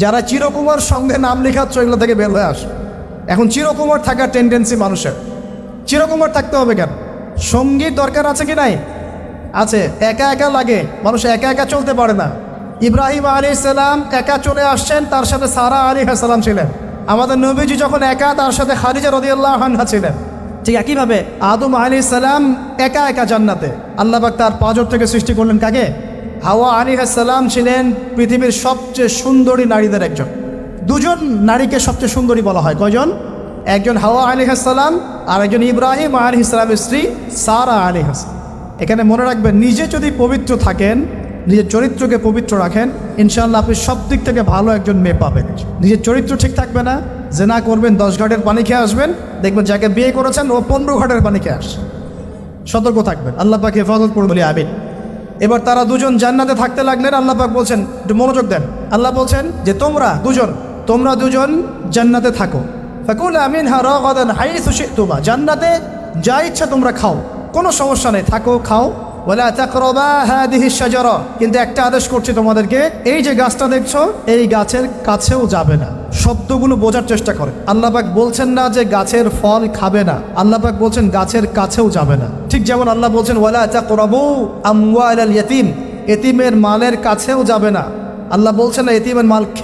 যারা চিরকুমার সঙ্গে নাম লেখাচ্ছ এগুলো থেকে বের হয়ে আসে। এখন চিরকুমার থাকার টেন্ডেন্সি মানুষের, চিরকুমার থাকতে হবে কেন? সঙ্গীত দরকার আছে কি নাই? আছে। একা একা লাগে, মানুষ একা একা চলতে পারে না। ইব্রাহিম আলাইহিস সালাম একা চলে আসছেন, তার সাথে সারা আলাইহিস সালাম ছিলেন। আমাদের নবীজি যখন একা, তার সাথে খাদিজা রাদিয়াল্লাহু আনহা ছিলেন। ঠিক একইভাবে আদম আলাইহিস সালাম একা একা জান্নাতে, আল্লাহ পাক তার পাঁজর থেকে সৃষ্টি করলেন কাকে? হাওয়া আলাইহিস সালাম ছিলেন পৃথিবীর সবচেয়ে সুন্দরী নারীদের একজন। দুজন নারীকে সবচেয়ে সুন্দরী বলা হয়, কয়জন? একজন হাওয়া আলাইহিস সালাম আর একজন ইব্রাহিম আলাইহিস সালামের স্ত্রী সারা আলাইহিস সালাম। এখানে মনে রাখবেন, নিজে যদি পবিত্র থাকেন, নিজের চরিত্রকে পবিত্র রাখেন, ইনশাআল্লাহ আপনি সব দিক থেকে ভালো একজন মেয়ে পাবেন। নিজের চরিত্র ঠিক থাকবে না, জেনা করবেন, 10 ঘাটের পানি খেয়ে আসবেন, দেখবেন যাকে বিয়ে করেছেন ও 15 ঘাটের পানি খেয়ে আসে। সতর্ক থাকবেন, আল্লাহ পাক হেফাজত করুন বলি আমিন। এবার তারা দুজন জান্নাতে থাকতে লাগলেন। আল্লাহ পাক বলছেন, একটু মনোযোগ দেন, আল্লাহ বলছেন যে তোমরা দুজন জান্নাতে থাকো। ফাকুলা মিনহা রাগাদান হাইসু শি'তুমা, জান্নাতে যা ইচ্ছা তোমরা খাও, কোনো সমস্যা নেই, থাকো খাও। ওয়ালা তাকরাবা হাদিহি শাজারা, কিন্তু একটা আদেশ করছি তোমাদেরকে, এই যে গাছটা দেখছো এই গাছের কাছেও যাবে না। শব্দগুলো বোঝার চেষ্টা করে। আল্লাহ পাক বলছেন না যে গাছের ফল খাবে না, আল্লাহ পাক বলছেন গাছের কাছেও যাবে না। ঠিক যেমন আল্লাহ বলছেন ওয়ালা তাকরাবু আমওয়ালাল ইয়াতীম, এতিমের মালের কাছেও যাবে না। আল্লাহ বলছেন না এতিমের মাল খেও।